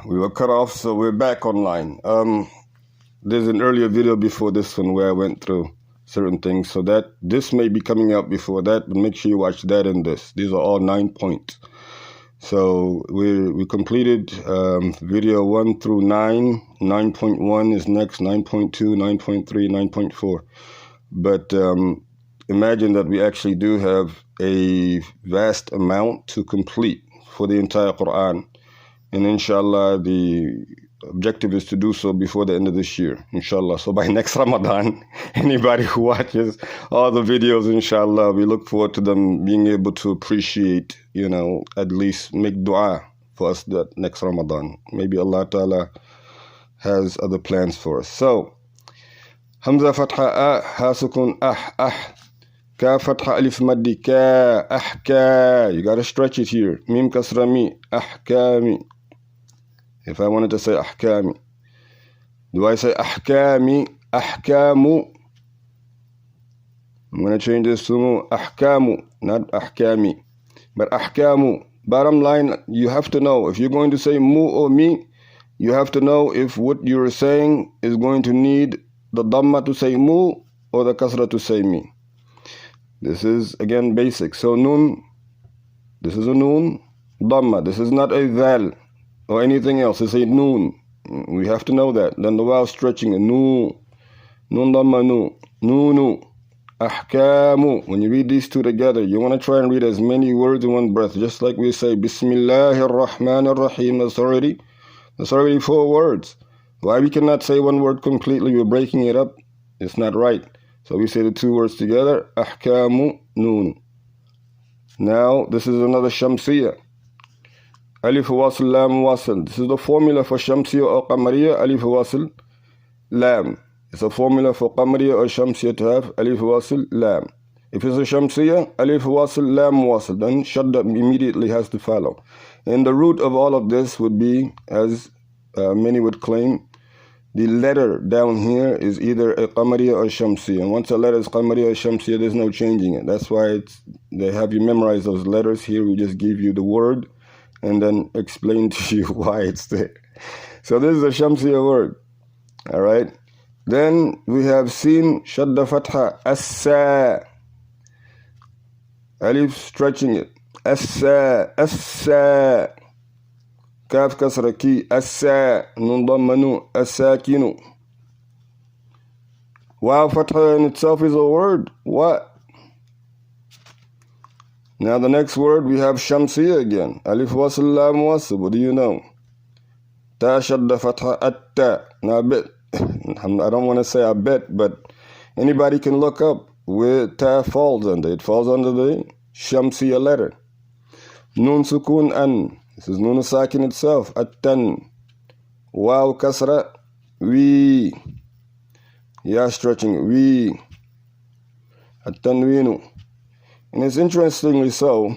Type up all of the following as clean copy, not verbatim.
We were cut off, so we're back online. There's an earlier video before this one where I went through certain things, so that this may be coming out before that, but make sure you watch that and this. These are all 9 points. So we completed video 1 through 9. 9.1 is next, 9.2, 9.3, 9.4. But imagine that we actually do have a vast amount to complete for the entire Quran. And inshallah, the objective is to do so before the end of this year, inshallah. So by next Ramadan, anybody who watches all the videos, inshallah, we look forward to them being able to appreciate, at least make dua for us that next Ramadan. Maybe Allah Ta'ala has other plans for us. So, Hamza Fatha A, Ha Sukun Ah, Ka Fatha Alif Maddi Ka, Ahka. You gotta stretch it here. Mim Kasra Mi, Ahkami. If I wanted to say ahkami, do I say ahkami, ahkamu? I'm going to change this to ahkamu, not ahkami, but ahkamu. Bottom line, you have to know, if you're going to say mu or mi, you have to know if what you're saying is going to need the dhamma to say mu or the kasra to say mi. This is, again, basic. So nun, this is a nun, dhamma. This is not a dhal or anything else. It's a noon. We have to know that. Then the while stretching a nu, nun dhamma nu, nu, ahkamu. When you read these two together, you want to try and read as many words in one breath, just like we say Bismillahir Rahmanir Rahim. That's already 4 words. Why we cannot say one word completely? We're breaking it up. It's not right. So we say the 2 words together, ahkamu nun. Now this is another shamsiyah. Alif wasl, lam wasl. This is the formula for Shamsiyya or Qamariya, Alif wasl, lam. It's a formula for Qamariya or Shamsiyya to have Alif wasl, lam. If it's a Shamsiyya, Alif wasl, lam wasl, then Shadda immediately has to follow. And the root of all of this would be, as many would claim, the letter down here is either a Qamariya or Shamsiyya. And once a letter is Qamariya or Shamsiyya, there's no changing it. That's why they have you memorize those letters. Here we just give you the word and then explain to you why it's there. So this is a Shamsiyya word. All right. Then we have seen Shadda Fatha, Assa. Alif stretching it. Assa, Assa. Kaf Kasra Ki, Assa. Nun Dhamma Nu, Assakinu. Wow, Fatha in itself is a word. What? Now the next word we have Shamsiyya again. Alif wasl, lam wasl. What do you know? Ta Shadda Fatha Atta. Now I bet, I don't want to say I bet, but anybody can look up where Ta falls under. It falls under the Shamsiyya letter. Nun Sukun An. This is Nun Sakin itself. Attan. Waw Kasra. We. Ya stretching. We. Attanwinu. And it's interestingly so,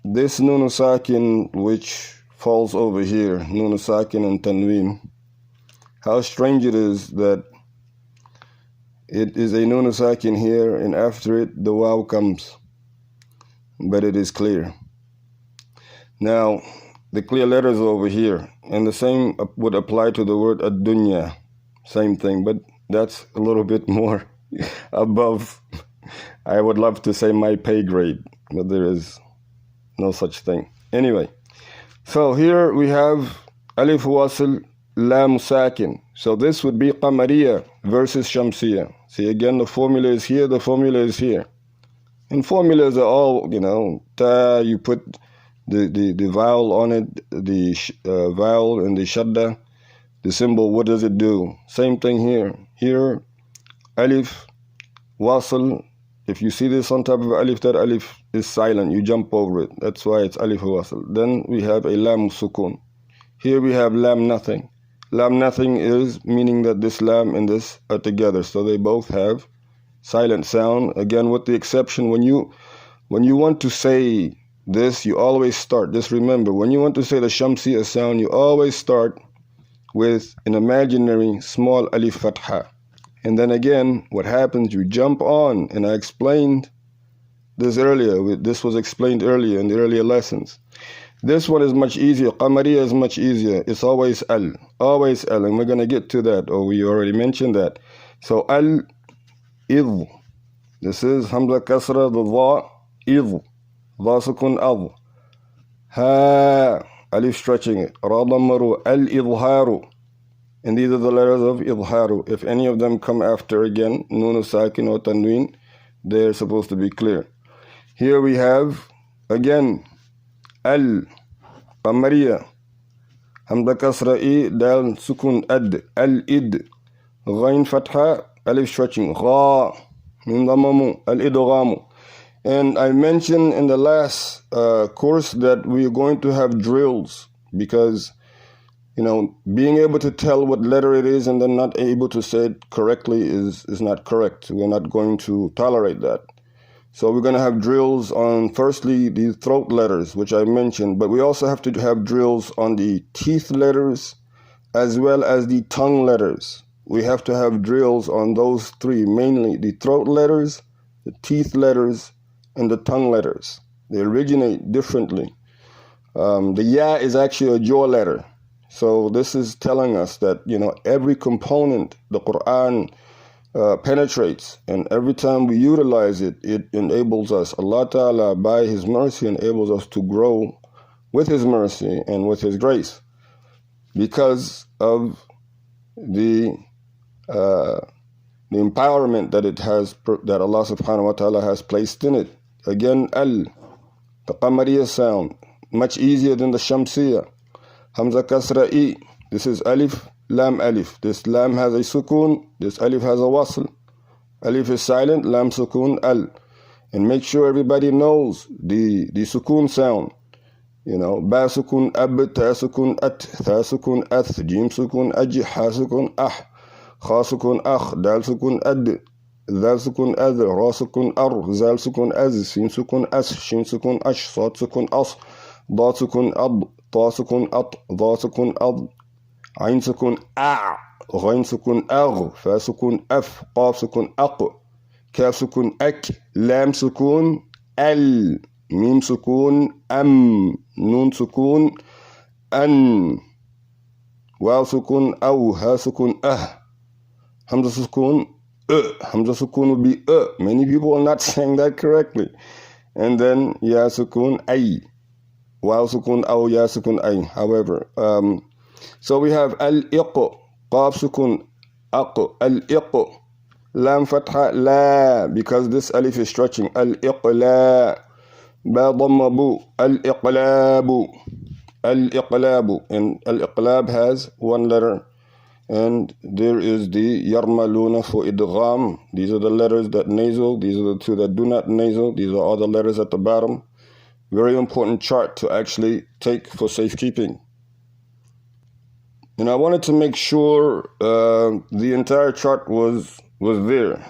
this Nun Sakin which falls over here, Nun Sakin and Tanween, how strange it is that it is a Nun Sakin here and after it the Waw comes, but it is clear. Now, the clear letters are over here, and the same would apply to the word ad-dunya, same thing, but that's a little bit more above, I would love to say, my pay grade, but there is no such thing. Anyway, so here we have Alif wasl, lam sakin. So this would be Qamariya versus Shamsiyya. See, again, the formula is here, the formula is here. And formulas are all, ta, you put the vowel on it, the vowel and the shadda, the symbol, what does it do? Same thing here. Here, Alif, wasl. If you see this on top of Alif, that Alif is silent. You jump over it. That's why it's Alif wasl. Then we have a lam sukun. Here we have lam nothing. Lam nothing is meaning that this lam and this are together. So they both have silent sound. Again, with the exception, when you want to say this, you always start. Just remember, when you want to say the Shamsiyya sound, you always start with an imaginary small Alif Fatha. And then again, what happens, you jump on, and I explained this earlier. This was explained earlier in the earlier lessons. This one is much easier. Qamariya is much easier. It's always al. Always al. And we're going to get to that. Or we already mentioned that. So al, idh. This is Hamza Kasra, the dha, idh. Dha sukun adh. Ha, alif stretching it. Ra dammaru, al idharu. And these are the letters of idharu. If any of them come after again, nun sakin or tanween, they're supposed to be clear. Here we have, again, al, qamariya, hamza kasra i, dal sukun ad, al id, ghain fatha, alif stretching, gha, min damamu, al idghamu. And I mentioned in the last course that we're going to have drills because, being able to tell what letter it is and then not able to say it correctly is not correct. We're not going to tolerate that. So we're going to have drills on, firstly, the throat letters, which I mentioned, but we also have to have drills on the teeth letters as well as the tongue letters. We have to have drills on those three, mainly the throat letters, the teeth letters, and the tongue letters. They originate differently. The ya is actually a jaw letter. So this is telling us that, every component the Quran penetrates, and every time we utilize it, it enables us. Allah Ta'ala, by His mercy, enables us to grow with His mercy and with His grace because of the empowerment that it has, that Allah Subhanahu wa Ta'ala has placed in it. Again, al, the qamariya sound, much easier than the shamsiya. Hamza kasra i, this is alif, lam alif. This lam has a sukun, this alif has a wasl. Alif is silent, lam sukun al. And make sure everybody knows the sukun sound. Ba sukun ab, ta sukun at, tha sukun ath, jim sukun aj, ha sukun ah, kha sukun akh, dal sukun ad, ذال سكون أذ، را سكون أر، زال سكون أز، سين سكون أس، شين سكون أش، صاد سكون أص، ضاد سكون أض، طا سكون أط، ضا سكون أض، عين سكون أع، غين سكون أغ، فا سكون أف، قاف سكون أق، كاف سكون أك، لام سكون ال، ميم سكون أم، نون سكون أن، واو سكون أو، ها سكون همزة سكون Hamza sukun would be Many people are not saying that correctly. And then ya sukun ay. Waw sukun aw, ya sukun ay. However, so we have al-iq, qaf sukun aq, al-iq, lam fatha la, because this alif is stretching, al-iqla, ba dhamma bu, al-iqlabu, al-iqlabu. And al-iqlab has one letter. And there is the yarmaluna for idgham. These are the letters that nasal. These are the two that do not nasal. These are all the letters at the bottom. Very important chart to actually take for safekeeping. And I wanted to make sure the entire chart was there.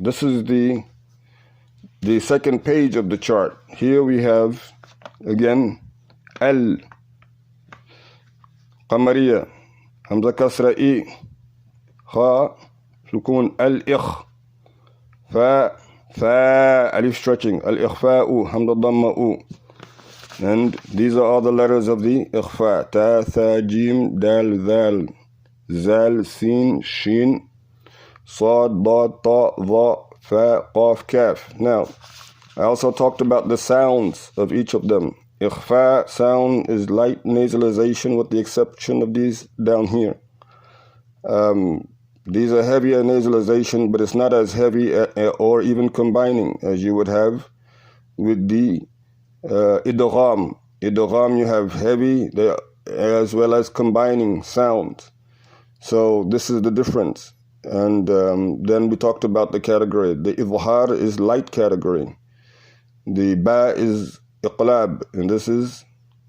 This is the second page of the chart. Here we have, again, al, qamariya, hamza kasra i, kha, sukun al-ikh, fa, alif stretching, al-ikhfa'u, hamza dhamma'u. And these are all the letters of the ikhfa. Ta, tha, jim, dal, dhal, zal, sin, shin, sad, dad, ta, dha, fa, qaf, kaf. Now, I also talked about the sounds of each of them. Ikhfa sound is light nasalization with the exception of these down here. These are heavier nasalization, but it's not as heavy or even combining as you would have with the idgham. Idgham, you have heavy as well as combining sounds. So this is the difference. And then we talked about the category. The idhar is light category. The ba is iqlab, and this is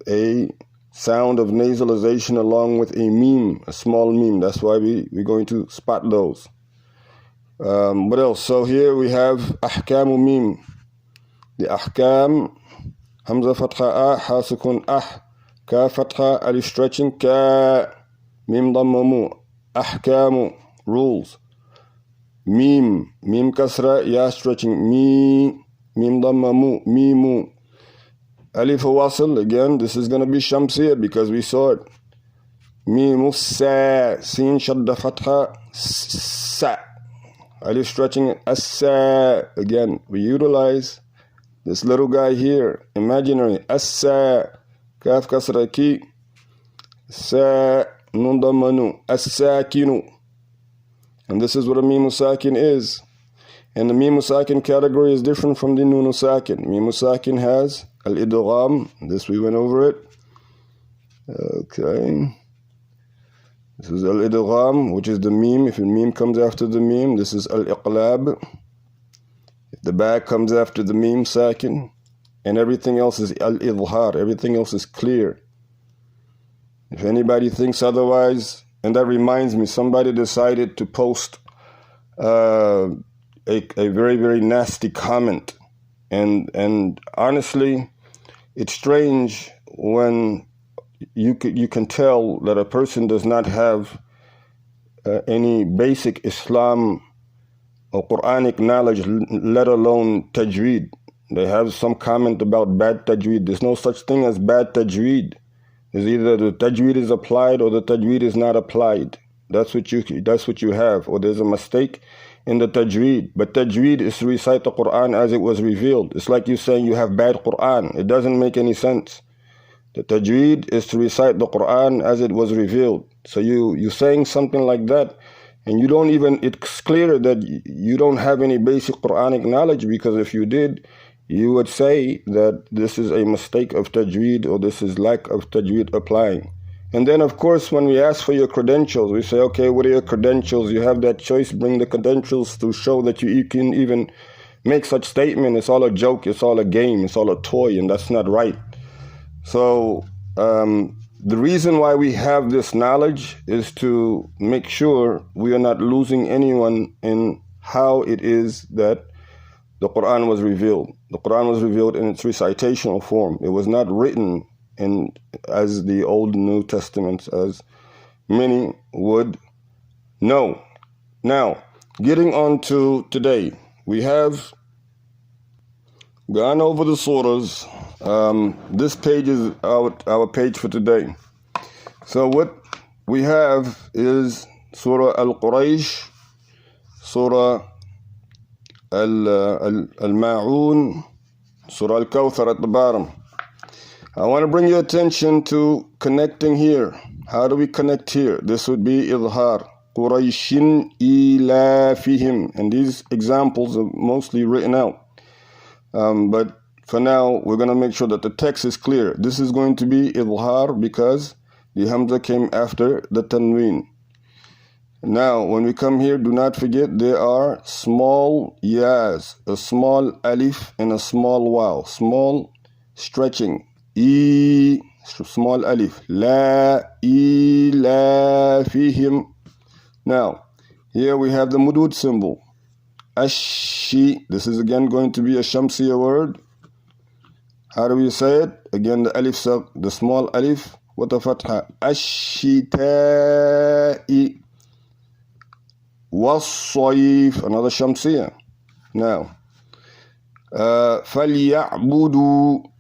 a sound of nasalization along with a meme, a small meme. That's why we're going to spot those. What else? So here we have ahkamu meme. The ahkam, hamza fatha a, ha sukun ka fatha, alif stretching ka, mim dhammamu, ahkamu, rules. Mim kasra, ya stretching mi, mim dhammamu, mimu. Alif wasl, again, this is going to be shamsiyah because we saw it. Mim sa, sin shadda fatha, sa. Alif stretching it, assa. Again, we utilize this little guy here, imaginary, assa, kaf kasra ki, sa, nun damanu, as-sakinu. And this is what a mim sakin is. And the mim sakin category is different from the nun sakin. Mim sakin has al-idgham, this we went over it. Okay. This is al-idgham, which is the mim. If the mim comes after the mim, this is al-iqlab. If the ba comes after the mim sakin, and everything else is al-idhar, everything else is clear. If anybody thinks otherwise, and that reminds me, somebody decided to post a very, very nasty comment. And honestly, it's strange when you can tell that a person does not have any basic Islam or Quranic knowledge, let alone Tajweed. They have some comment about bad Tajweed. There's no such thing as bad Tajweed. It's either the Tajweed is applied or the Tajweed is not applied. That's what you have. Or there's a mistake in the Tajweed. But Tajweed is to recite the Quran as it was revealed. It's like you saying you have bad Quran. It doesn't make any sense. The Tajweed is to recite the Quran as it was revealed. So you're saying something like that, and you don't even, it's clear that you don't have any basic Quranic knowledge, because if you did, you would say that this is a mistake of Tajweed, or this is lack of Tajweed applying. And then, of course, when we ask for your credentials, we say, okay, what are your credentials? You have that choice. Bring the credentials to show that you can even make such statement. It's all a joke. It's all a game. It's all a toy, and that's not right. So the reason why we have this knowledge is to make sure we are not losing anyone in how it is that the Quran was revealed. The Quran was revealed in its recitational form. It was not written as the Old and New Testaments, as many would know. Now, getting on to today, we have gone over the surahs. This page is our page for today. So what we have is Surah Al-Quraysh, Surah Al-Ma'un, Surah Al-Kawthar at the bottom. I want to bring your attention to connecting here. How do we connect here? This would be Idhar. Qurayshin ilafihim. And these examples are mostly written out. But for now, we're going to make sure that the text is clear. This is going to be Idhar because the Hamza came after the Tanween. Now, when we come here, do not forget there are small yas, a small alif and a small waw. Small stretching. Small alif. La ilafihim. Now, here we have the mudud symbol. Ashi. This is again going to be a shamsiya word. How do we say it? Again, the alif, the small alif with the fatha. Ashita'i was-sayif. Another shamsiya. Now, فَلْيَعْبُدُوا.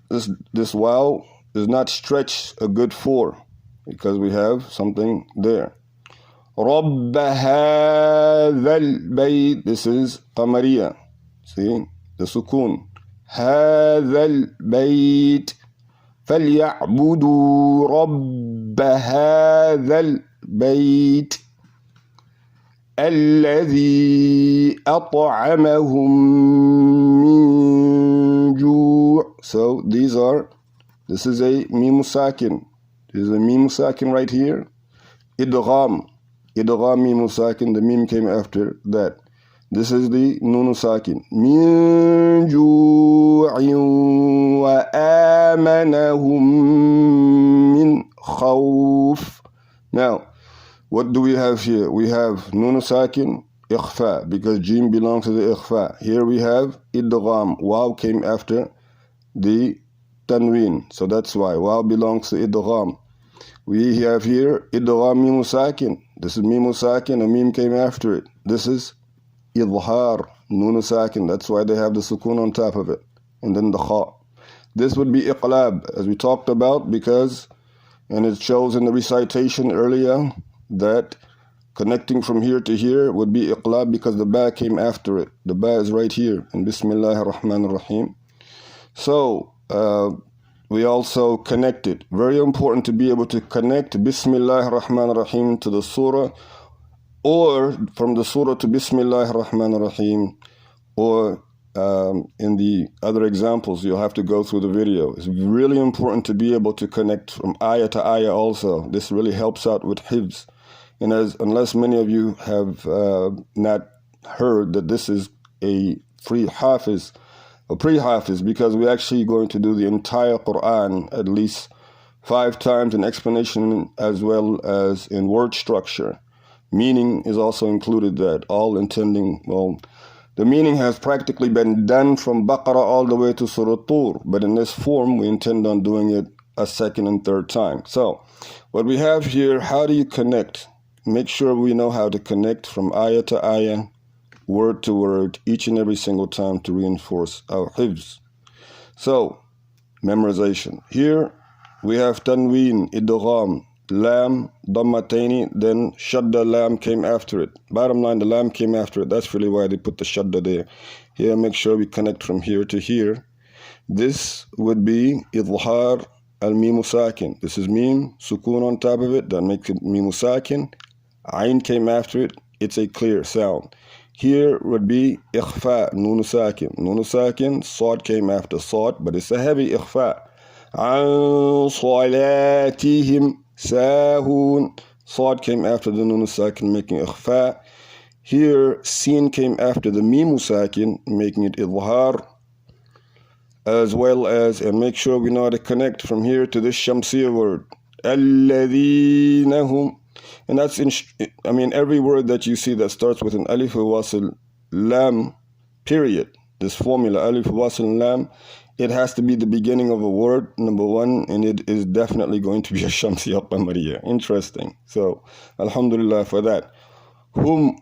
This waw is not stretched a good 4 because we have something there. رَبَّ هَذَا الْبَيْتِ. This is qamariya. See? The sukoon. هَذَا الْبَيْتِ فَلْيَعْبُدُوا رَبَّ هَذَا الْبَيْتِ الَّذِي أَطْعَمَهُم مِّن جُوعٍ. So this is a mim sakin. This is a mim sakin right here. Idgham. Idgham mim sakin. The mim came after that. This is the nun sakin. Min ju'in wa amanahum min khawf. Now, what do we have here? We have nun sakin, ikhfa, because jim belongs to the ikhfa. Here we have idgham. Waw came after the tanween. So that's why waw belongs to idgham. We have here idgham mim sakin. This is mim sakin, a mim came after it. This is idhar, nun sakin. That's why they have the sukoon on top of it. And then the kha. This would be iqlab, as we talked about, because, and it shows in the recitation earlier, that connecting from here to here would be iqlab because the ba came after it. The ba is right here in Bismillahir Rahmanir Rahim. So, we also connected. Very important to be able to connect Bismillahir Rahmanir Rahim to the surah, or from the surah to Bismillahir Rahmanir Rahim, or in the other examples, you'll have to go through the video. It's really important to be able to connect from ayah to ayah also. This really helps out with hifz. And unless many of you have not heard that this is a free hafiz, a pre-hafiz, because we're actually going to do the entire Quran at least 5 times in explanation as well as in word structure. Meaning is also included, that all intending, well, the meaning has practically been done from Baqarah all the way to Surah Tur, but in this form we intend on doing it a second and third time. So what we have here, how do you connect? Make sure we know how to connect from ayah to ayah, word to word, each and every single time to reinforce our hifz. So, memorization. Here we have tanween, idgham, lam, dammataini, then shadda lam came after it. Bottom line, the lam came after it. That's really why they put the shadda there. Here, make sure we connect from here to here. This would be idhar al-mimu sakin. This is mim, sukoon on top of it, that makes it mimu sakin. Ayn came after it. It's a clear sound. Here would be ikhfa, nunu sakin. Nunu sakin, sad came after sad, but it's a heavy ikhfa. An salatihim sahun. Sad came after the nunu sakin, making ikhfa. Here, sin came after the mimu sakin, making it idhar. As well as, and make sure we know how to connect from here to this shamsiyya word. Alladhina hum. And that's, every word that you see that starts with an alif wasl lam, period. This formula, alif wasl lam, it has to be the beginning of a word, number one, and it is definitely going to be a shamsiyya qamariya. Interesting. So, alhamdulillah for that. Hum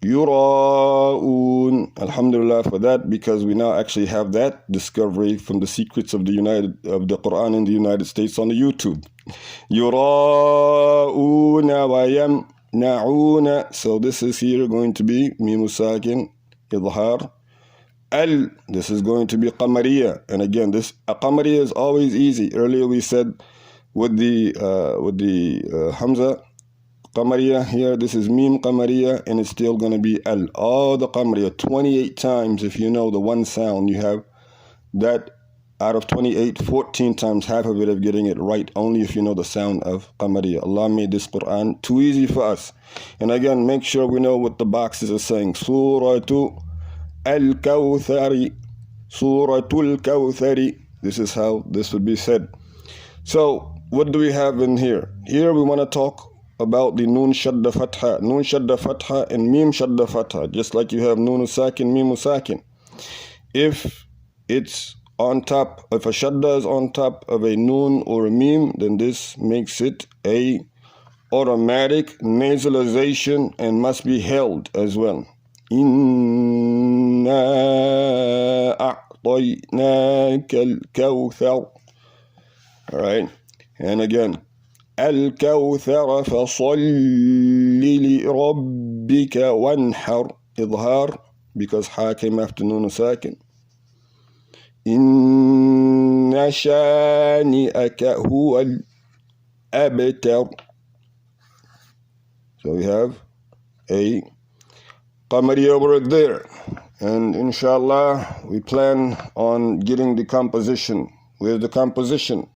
yura'un. Alhamdulillah for that, because we now actually have that discovery from the secrets of the Quran in the United States on the YouTube. Yura'una wa yamna'una. So this is here going to be mimu sakin, idhar. Al, this is going to be qamariya. And again, this qamariya is always easy. Earlier we said with the hamza qamariya, here this is mim qamariya, and it's still going to be al. All the qamariya 28 times. If you know the one sound, you have that. Out of 28, 14 times, half of it of getting it right, only if you know the sound of qamariya. Allah made this Quran too easy for us. And again, make sure we know what the boxes are saying. Suratu al-Kawthari. Suratul Kawthari. This is how this would be said. So, what do we have in here? Here we want to talk about the nun shadda fatha. Nun shadda fatha and mim shadda fatha. Just like you have nun sakin, mim sakin. If it's on top, if a shadda is on top of a noon or a mim, then this makes it a automatic nasalization and must be held as well. Inna a'taynaka al-kawthar. Alright, and again, al-kawthar fasalli li rabbika wanhar. Idhar, because ha came after noon sakin. Inna shani'aka huwa al-abtar. So we have a qamariya word there. And inshallah, we plan on getting the composition. Where's the composition?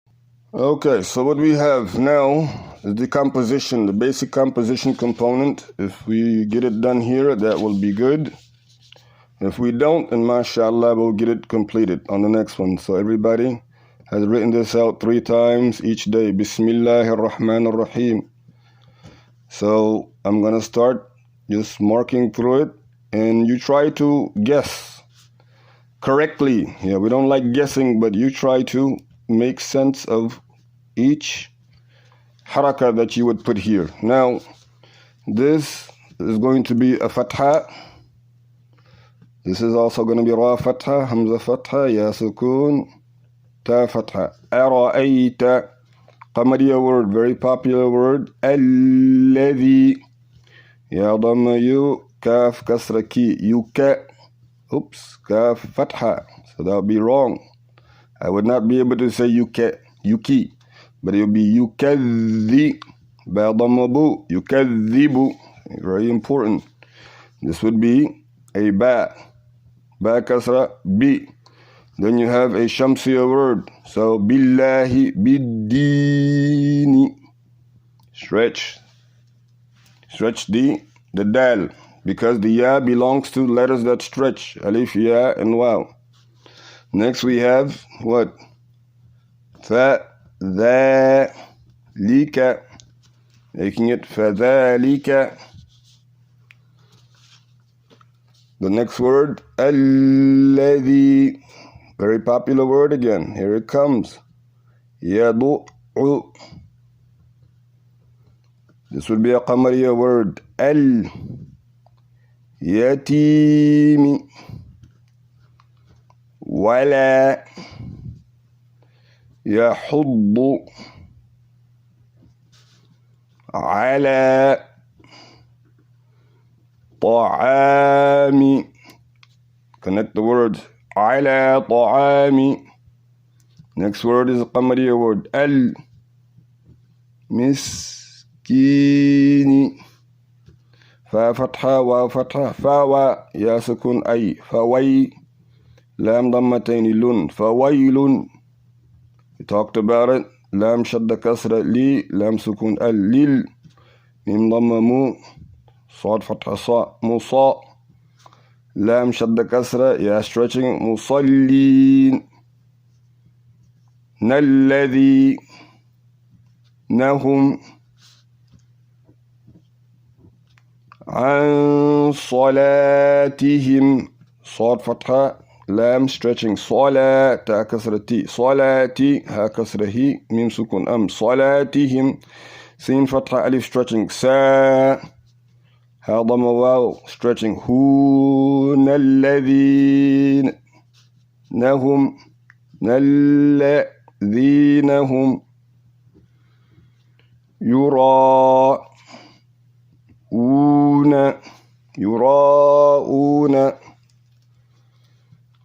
Okay, so what we have now is the composition, the basic composition component. If we get it done here, that will be good. If we don't, then mashallah, we'll get it completed on the next one. So everybody has written this out 3 times each day. Bismillahir Rahmanir Rahim. So I'm going to start just marking through it. And you try to guess correctly. Yeah, we don't like guessing, but you try to make sense of each haraka that you would put here. Now, this is going to be a fatha. This is also going to be ra fatha, hamza fatha, ya sukoon, Ta fatha. Ara'ayta. Qamariya word, very popular word. Alladhi. Ya dhamma you. Kaf kasra ki. Yuka. Oops. Kaf fatha. So that would be wrong. I would not be able to say yuki. But it would be yukadhi. Ba dhamma bu. Yukadhibu. Very important. This would be a ba. Ba kasra bi. Then you have a shamsiya word. So billahi biddini. Stretch the dal. Because the ya belongs to letters that stretch. Alif, ya, and waw. Next we have what? Fa, dha, lika. Making it fa, dha, lika. The next word, alladhi. Very popular word again. Here it comes. Yadu'u. This would be a qamariya word. Al-yatimi. Wala. Yahuddu. Ala. Ta'ami. Connect the words. Ala ta'ami. Next word is a qamariya word. Al-miskini. Fa fatha wa fatha. Fa wa ya sukun ay. Faway. Lam dammatayni lun. Fawaylun. We talked about it. Lam shadda kasra li. Lam sukun al. Lil. Mim damma mu. Sad fatha sa. Musa. Lam shadda kasra. Ya stretching. Musallin. Nalladhi. Nahum. An salatihim. Sad fatha. Lam stretching. Sala. Ta kasra ti. Salati. Ha kasra hi. Mim sukun am. Salatihim. Sin fatha alif stretching. Sa. Ha dhamma waw stretching. Hun alladhin. Nahum. Nalladhinahum. Yura'una. Yura'una.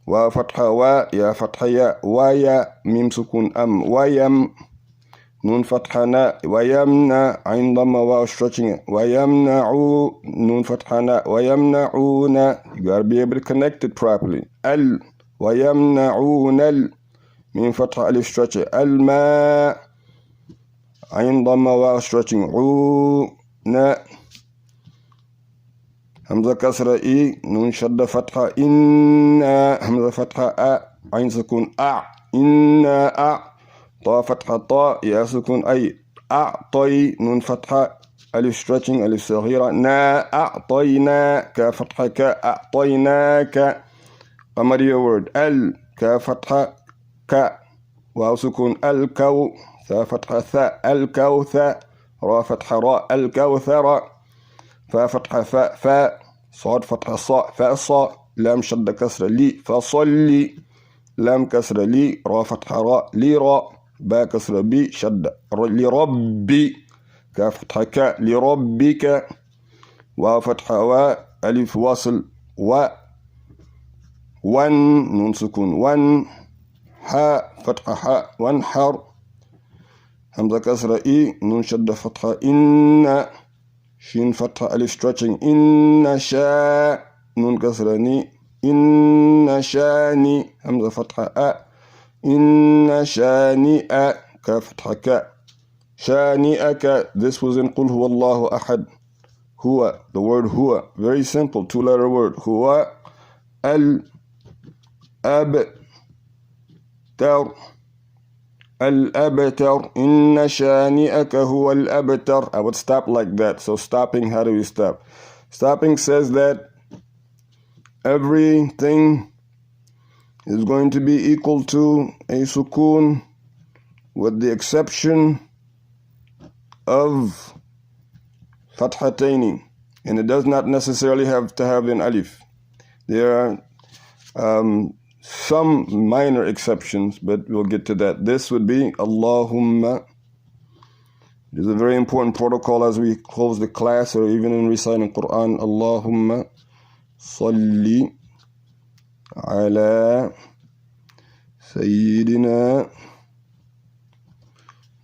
Wa fatha wa. Ya fatha ya. Wa ya. Mim sukun am. Wa yam. Nun fatha na. Wa yamna. Ain dhamma wa stretching. Wa yamna'u. Nun fatha na. Wa yamna'una. You gotta be able to connect it properly. Al. Wa yamna'una al. Min fatha alif stretching. Al ma. Ain dhamma wa stretching. Na. Hamza kasra i. Nun shadda fatha. Inna. Hamza fatha a. Ain sukun a. Inna a. Ta fatha ta. Ya sukun ay. A'tay. Nun fatha. Alif stretching. Alif saghira. Na. A'tayna. Ka fatha ka. A'taynaka. Qamariya word. Al. Ka fatha ka. Waw sukun al kaw. Tha fatha tha. Al kawtha. Ra fatha ra. Al kawthara. Fa fatha fa. Fa. Sad fatha sa. Fa sa. Lam shadda kasra li. Fa salli. Lam kasra li. Ra fatha ra. Li ra. Ba kasra bi. Shadda. Li rabbi. Ka fatha ka. Li rabbika. Wa fatha wa. Alif wasl. Wa. Wan. Nun sukun. Wan. Ha. Fatha ha. Wan har. Hamza kasra i. Nun shadda fatha inna. Shin fatha alif stretching. Inna sha. Nun kasra ni. Inna shani. Hamza fatha a. Inna shani'a. Ka fatha ka. Shani'aka. This was in Qul huwa Allahu ahad. Huwa. The word huwa. Very simple. Two-letter word. Huwa. Al-abtar. Al-abtar. Inna shani'aka huwa al-abtar. I would stop like that. So stopping, how do we stop? Stopping says that everything is going to be equal to a sukoon with the exception of fathataini. And it does not necessarily have to have an alif. There are some minor exceptions, but we'll get to that. This would be Allahumma. It is a very important protocol as we close the class or even in reciting Quran. Allahumma salli ala Sayyidina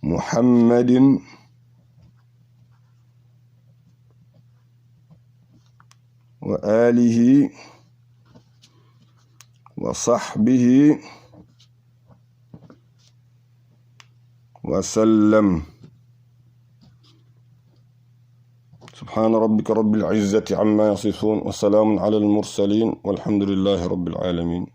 Muhammadin wa alihi wa sahbihi wa sallam. سبحان ربك رب العزة عما يصفون وسلام على المرسلين والحمد لله رب العالمين.